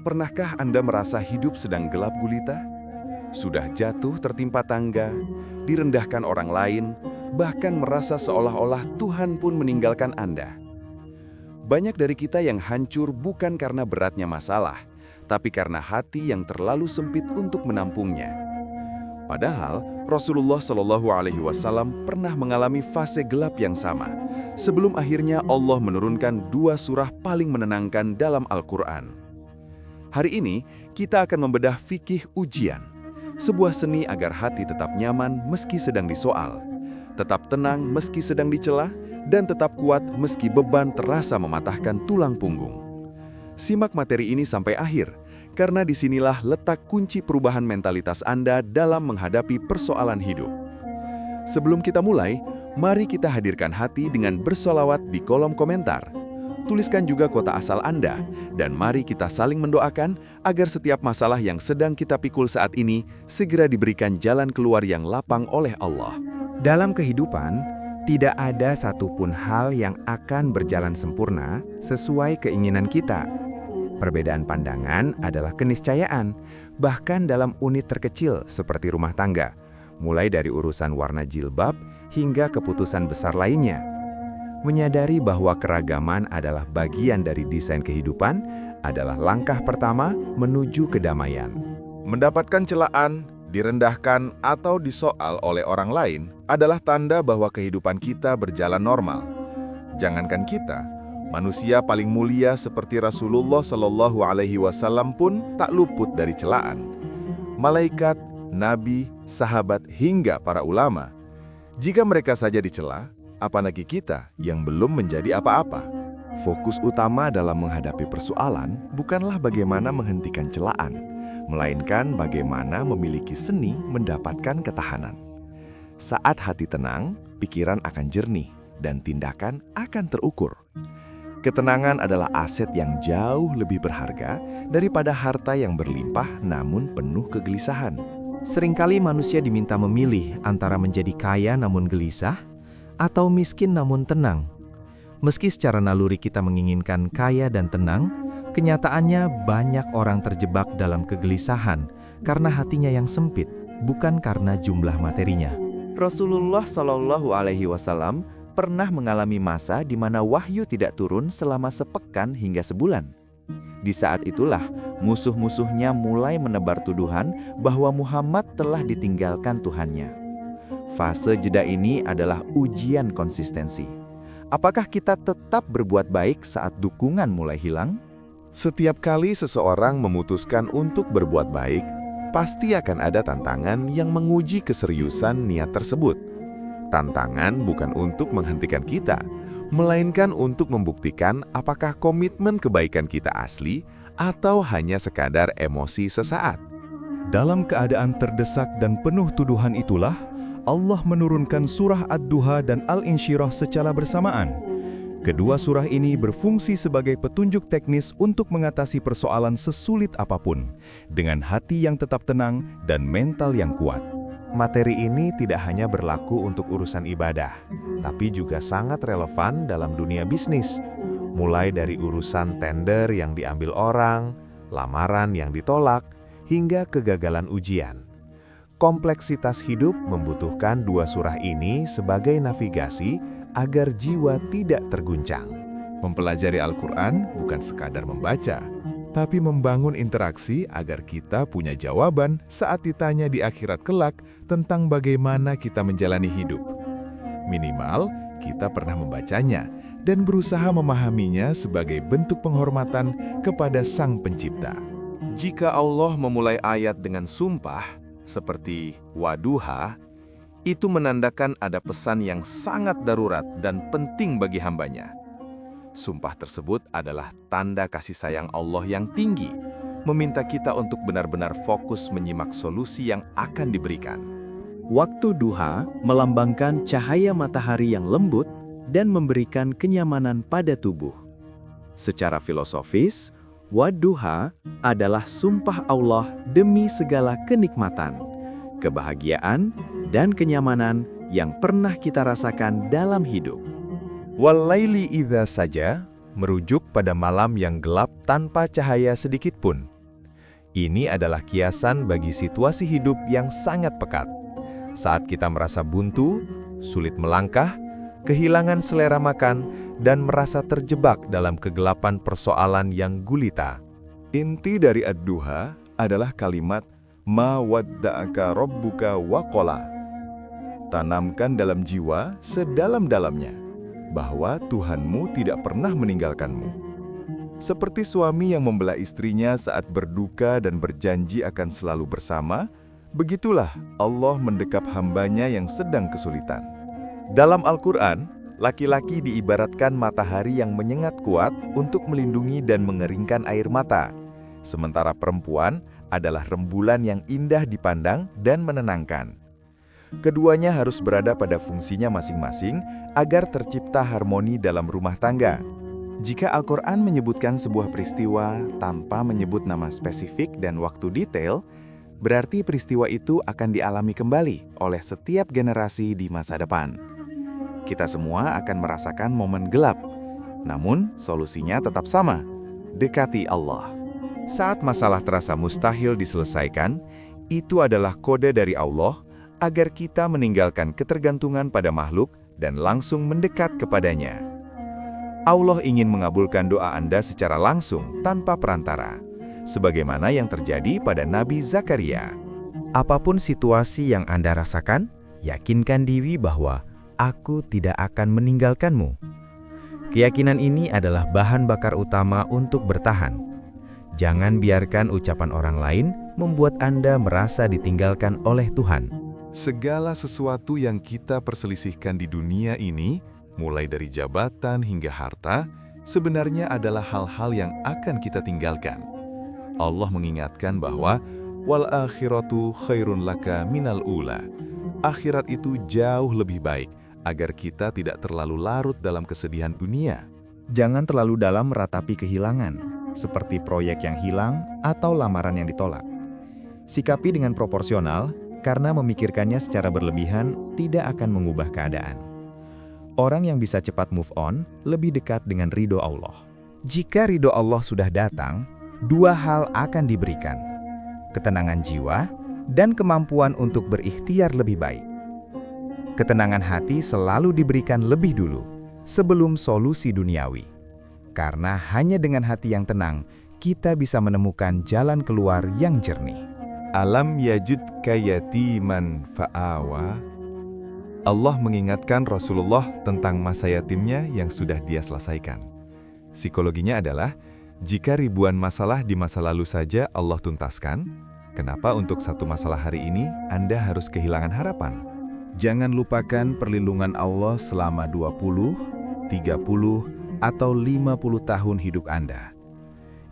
Pernahkah Anda merasa hidup sedang gelap gulita? Sudah jatuh tertimpa tangga, direndahkan orang lain, bahkan merasa seolah-olah Tuhan pun meninggalkan Anda. Banyak dari kita yang hancur bukan karena beratnya masalah, tapi karena hati yang terlalu sempit untuk menampungnya. Padahal, Rasulullah Shallallahu Alaihi Wasallam pernah mengalami fase gelap yang sama, sebelum akhirnya Allah menurunkan 2 surah paling menenangkan dalam Al-Quran. Hari ini, kita akan membedah fikih ujian, sebuah seni agar hati tetap nyaman meski sedang disoal, tetap tenang meski sedang dicela, dan tetap kuat meski beban terasa mematahkan tulang punggung. Simak materi ini sampai akhir, karena disinilah letak kunci perubahan mentalitas Anda dalam menghadapi persoalan hidup. Sebelum kita mulai, mari kita hadirkan hati dengan bersolawat di kolom komentar. Tuliskan juga kota asal Anda, dan mari kita saling mendoakan agar setiap masalah yang sedang kita pikul saat ini segera diberikan jalan keluar yang lapang oleh Allah. Dalam kehidupan, tidak ada satupun hal yang akan berjalan sempurna sesuai keinginan kita. Perbedaan pandangan adalah keniscayaan, bahkan dalam unit terkecil seperti rumah tangga, mulai dari urusan warna jilbab hingga keputusan besar lainnya. Menyadari bahwa keragaman adalah bagian dari desain kehidupan adalah langkah pertama menuju kedamaian. Mendapatkan celaan, direndahkan, atau disoal oleh orang lain adalah tanda bahwa kehidupan kita berjalan normal. Jangankan kita, manusia paling mulia seperti Rasulullah Shallallahu Alaihi Wasallam pun tak luput dari celaan. Malaikat, nabi, sahabat, hingga para ulama. Jika mereka saja dicela, apalagi kita yang belum menjadi apa-apa. Fokus utama dalam menghadapi persoalan bukanlah bagaimana menghentikan celaan, melainkan bagaimana memiliki seni mendapatkan ketahanan. Saat hati tenang, pikiran akan jernih dan tindakan akan terukur. Ketenangan adalah aset yang jauh lebih berharga daripada harta yang berlimpah namun penuh kegelisahan. Seringkali manusia diminta memilih antara menjadi kaya namun gelisah, atau miskin namun tenang. Meski secara naluri kita menginginkan kaya dan tenang, kenyataannya banyak orang terjebak dalam kegelisahan karena hatinya yang sempit, bukan karena jumlah materinya. Rasulullah Shallallahu Alaihi Wasallam pernah mengalami masa di mana wahyu tidak turun selama sepekan hingga sebulan. Di saat itulah musuh-musuhnya mulai menebar tuduhan bahwa Muhammad telah ditinggalkan Tuhannya. Fase jeda ini adalah ujian konsistensi. Apakah kita tetap berbuat baik saat dukungan mulai hilang? Setiap kali seseorang memutuskan untuk berbuat baik, pasti akan ada tantangan yang menguji keseriusan niat tersebut. Tantangan bukan untuk menghentikan kita, melainkan untuk membuktikan apakah komitmen kebaikan kita asli atau hanya sekadar emosi sesaat. Dalam keadaan terdesak dan penuh tuduhan itulah, Allah menurunkan surah Ad-Duha dan Al-Insyirah secara bersamaan. Kedua surah ini berfungsi sebagai petunjuk teknis untuk mengatasi persoalan sesulit apapun, dengan hati yang tetap tenang dan mental yang kuat. Materi ini tidak hanya berlaku untuk urusan ibadah, tapi juga sangat relevan dalam dunia bisnis. Mulai dari urusan tender yang diambil orang, lamaran yang ditolak, hingga kegagalan ujian. Kompleksitas hidup membutuhkan 2 surah ini sebagai navigasi agar jiwa tidak terguncang. Mempelajari Al-Quran bukan sekadar membaca, tapi membangun interaksi agar kita punya jawaban saat ditanya di akhirat kelak tentang bagaimana kita menjalani hidup. Minimal, kita pernah membacanya dan berusaha memahaminya sebagai bentuk penghormatan kepada Sang Pencipta. Jika Allah memulai ayat dengan sumpah, seperti Waduha, itu menandakan ada pesan yang sangat darurat dan penting bagi hambanya. Sumpah tersebut adalah tanda kasih sayang Allah yang tinggi, meminta kita untuk benar-benar fokus menyimak solusi yang akan diberikan. Waktu duha melambangkan cahaya matahari yang lembut dan memberikan kenyamanan pada tubuh. Secara filosofis, Wadduha adalah sumpah Allah demi segala kenikmatan, kebahagiaan, dan kenyamanan yang pernah kita rasakan dalam hidup. Wal-laili idza saja merujuk pada malam yang gelap tanpa cahaya sedikit pun. Ini adalah kiasan bagi situasi hidup yang sangat pekat. Saat kita merasa buntu, sulit melangkah, kehilangan selera makan, dan merasa terjebak dalam kegelapan persoalan yang gulita. Inti dari ad-duha adalah kalimat ma wadda'aka rabbuka wa qala. Tanamkan dalam jiwa sedalam-dalamnya bahwa Tuhanmu tidak pernah meninggalkanmu. Seperti suami yang membela istrinya saat berduka dan berjanji akan selalu bersama, begitulah Allah mendekap hambanya yang sedang kesulitan. Dalam Al-Quran, laki-laki diibaratkan matahari yang menyengat kuat untuk melindungi dan mengeringkan air mata, sementara perempuan adalah rembulan yang indah dipandang dan menenangkan. Keduanya harus berada pada fungsinya masing-masing agar tercipta harmoni dalam rumah tangga. Jika Al-Quran menyebutkan sebuah peristiwa tanpa menyebut nama spesifik dan waktu detail, berarti peristiwa itu akan dialami kembali oleh setiap generasi di masa depan. Kita semua akan merasakan momen gelap, namun solusinya tetap sama, dekati Allah. Saat masalah terasa mustahil diselesaikan, itu adalah kode dari Allah agar kita meninggalkan ketergantungan pada makhluk dan langsung mendekat kepadanya. Allah ingin mengabulkan doa Anda secara langsung tanpa perantara, sebagaimana yang terjadi pada Nabi Zakaria. Apapun situasi yang Anda rasakan, yakinkan diri bahwa Aku tidak akan meninggalkanmu. Keyakinan ini adalah bahan bakar utama untuk bertahan. Jangan biarkan ucapan orang lain membuat Anda merasa ditinggalkan oleh Tuhan. Segala sesuatu yang kita perselisihkan di dunia ini, mulai dari jabatan hingga harta, sebenarnya adalah hal-hal yang akan kita tinggalkan. Allah mengingatkan bahwa wal akhiratu khairun laka minal ula. Akhirat itu jauh lebih baik agar kita tidak terlalu larut dalam kesedihan dunia. Jangan terlalu dalam meratapi kehilangan, seperti proyek yang hilang atau lamaran yang ditolak. Sikapi dengan proporsional, karena memikirkannya secara berlebihan tidak akan mengubah keadaan. Orang yang bisa cepat move on lebih dekat dengan ridho Allah. Jika ridho Allah sudah datang, dua hal akan diberikan: ketenangan jiwa dan kemampuan untuk berikhtiar lebih baik. Ketenangan hati selalu diberikan lebih dulu, sebelum solusi duniawi. Karena hanya dengan hati yang tenang, kita bisa menemukan jalan keluar yang jernih. Alam yajudka yatiman fa'awa. Allah mengingatkan Rasulullah tentang masa yatimnya yang sudah dia selesaikan. Psikologinya adalah, jika ribuan masalah di masa lalu saja Allah tuntaskan, kenapa untuk satu masalah hari ini Anda harus kehilangan harapan? Jangan lupakan perlindungan Allah selama 20, 30, atau 50 tahun hidup Anda.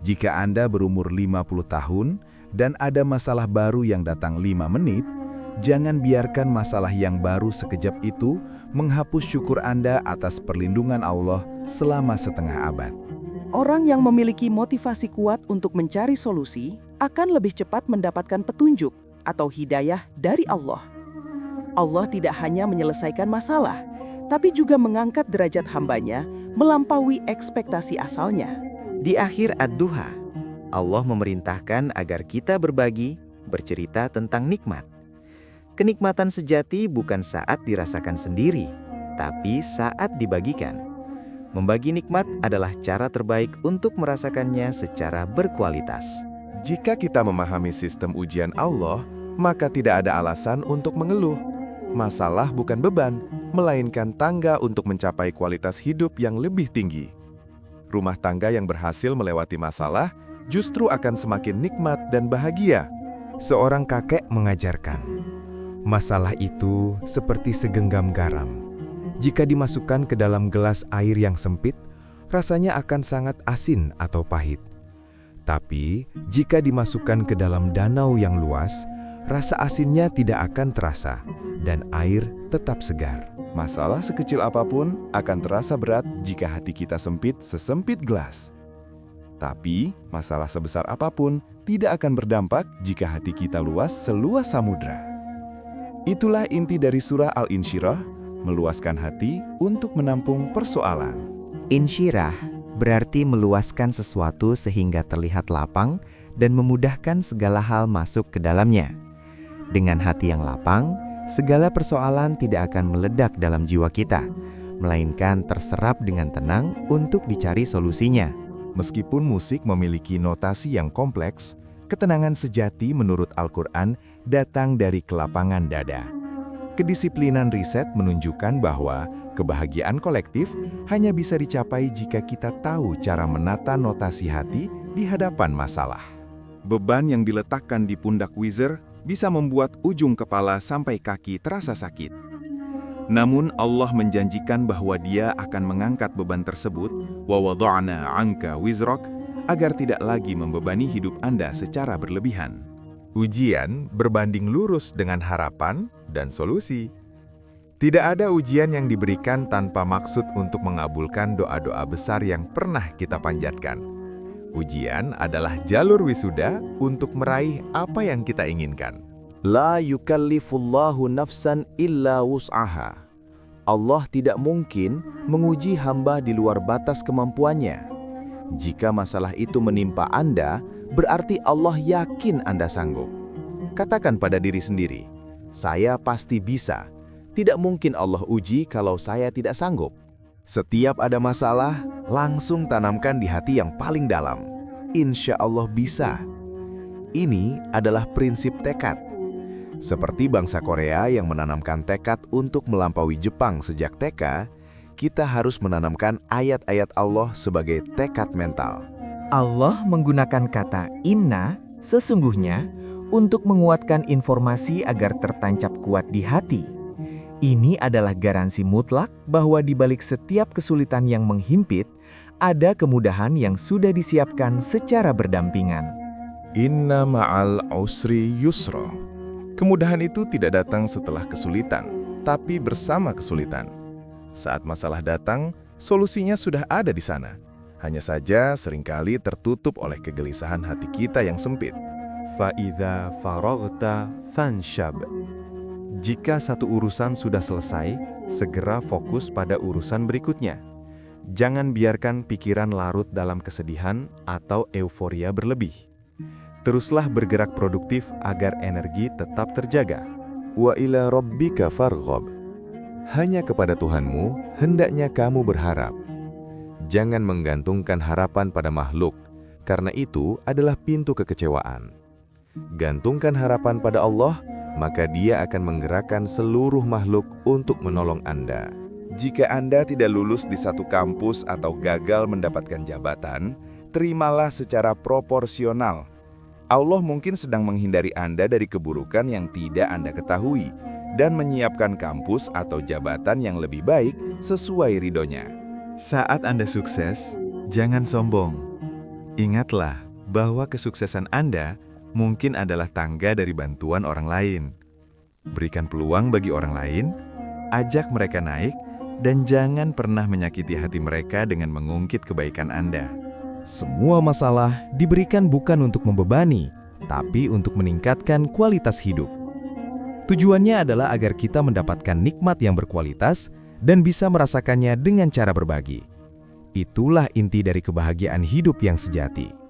Jika Anda berumur 50 tahun dan ada masalah baru yang datang 5 menit, jangan biarkan masalah yang baru sekejap itu menghapus syukur Anda atas perlindungan Allah selama setengah abad. Orang yang memiliki motivasi kuat untuk mencari solusi akan lebih cepat mendapatkan petunjuk atau hidayah dari Allah. Allah tidak hanya menyelesaikan masalah, tapi juga mengangkat derajat hambanya melampaui ekspektasi asalnya. Di akhir Ad-Duha, Allah memerintahkan agar kita berbagi, bercerita tentang nikmat. Kenikmatan sejati bukan saat dirasakan sendiri, tapi saat dibagikan. Membagi nikmat adalah cara terbaik untuk merasakannya secara berkualitas. Jika kita memahami sistem ujian Allah, maka tidak ada alasan untuk mengeluh. Masalah bukan beban, melainkan tangga untuk mencapai kualitas hidup yang lebih tinggi. Rumah tangga yang berhasil melewati masalah justru akan semakin nikmat dan bahagia. Seorang kakek mengajarkan, masalah itu seperti segenggam garam. Jika dimasukkan ke dalam gelas air yang sempit, rasanya akan sangat asin atau pahit. Tapi, jika dimasukkan ke dalam danau yang luas, rasa asinnya tidak akan terasa, dan air tetap segar. Masalah sekecil apapun akan terasa berat jika hati kita sempit sesempit gelas. Tapi, masalah sebesar apapun tidak akan berdampak jika hati kita luas seluas samudra. Itulah inti dari surah Al-Insyirah, meluaskan hati untuk menampung persoalan. Insyirah berarti meluaskan sesuatu sehingga terlihat lapang dan memudahkan segala hal masuk ke dalamnya. Dengan hati yang lapang, segala persoalan tidak akan meledak dalam jiwa kita, melainkan terserap dengan tenang untuk dicari solusinya. Meskipun musik memiliki notasi yang kompleks, ketenangan sejati menurut Al-Quran datang dari kelapangan dada. Kedisiplinan riset menunjukkan bahwa kebahagiaan kolektif hanya bisa dicapai jika kita tahu cara menata notasi hati di hadapan masalah. Beban yang diletakkan di pundak Wizer bisa membuat ujung kepala sampai kaki terasa sakit. Namun Allah menjanjikan bahwa Dia akan mengangkat beban tersebut, wa wada'na 'anka wizrak, agar tidak lagi membebani hidup Anda secara berlebihan. Ujian berbanding lurus dengan harapan dan solusi. Tidak ada ujian yang diberikan tanpa maksud untuk mengabulkan doa-doa besar yang pernah kita panjatkan. Ujian adalah jalur wisuda untuk meraih apa yang kita inginkan. La yukallifullahu nafsan illa wus'aha. Allah tidak mungkin menguji hamba di luar batas kemampuannya. Jika masalah itu menimpa Anda, berarti Allah yakin Anda sanggup. Katakan pada diri sendiri, saya pasti bisa. Tidak mungkin Allah uji kalau saya tidak sanggup. Setiap ada masalah, langsung tanamkan di hati yang paling dalam. Insya Allah bisa. Ini adalah prinsip tekad. Seperti bangsa Korea yang menanamkan tekad untuk melampaui Jepang sejak TK, kita harus menanamkan ayat-ayat Allah sebagai tekad mental. Allah menggunakan kata inna, sesungguhnya, untuk menguatkan informasi agar tertancap kuat di hati. Ini adalah garansi mutlak bahwa di balik setiap kesulitan yang menghimpit, ada kemudahan yang sudah disiapkan secara berdampingan. Inna ma'al usri yusra. Kemudahan itu tidak datang setelah kesulitan, tapi bersama kesulitan. Saat masalah datang, solusinya sudah ada di sana. Hanya saja seringkali tertutup oleh kegelisahan hati kita yang sempit. Fa'idha faraghta fanshab. Jika satu urusan sudah selesai, segera fokus pada urusan berikutnya. Jangan biarkan pikiran larut dalam kesedihan atau euforia berlebih. Teruslah bergerak produktif agar energi tetap terjaga. Wa ila rabbika farghab. Hanya kepada Tuhanmu hendaknya kamu berharap. Jangan menggantungkan harapan pada makhluk, karena itu adalah pintu kekecewaan. Gantungkan harapan pada Allah, maka Dia akan menggerakkan seluruh makhluk untuk menolong Anda. Jika Anda tidak lulus di satu kampus atau gagal mendapatkan jabatan, terimalah secara proporsional. Allah mungkin sedang menghindari Anda dari keburukan yang tidak Anda ketahui dan menyiapkan kampus atau jabatan yang lebih baik sesuai ridhonya. Saat Anda sukses, jangan sombong. Ingatlah bahwa kesuksesan Anda mungkin adalah tangga dari bantuan orang lain. Berikan peluang bagi orang lain, ajak mereka naik, dan jangan pernah menyakiti hati mereka dengan mengungkit kebaikan Anda. Semua masalah diberikan bukan untuk membebani, tapi untuk meningkatkan kualitas hidup. Tujuannya adalah agar kita mendapatkan nikmat yang berkualitas dan bisa merasakannya dengan cara berbagi. Itulah inti dari kebahagiaan hidup yang sejati.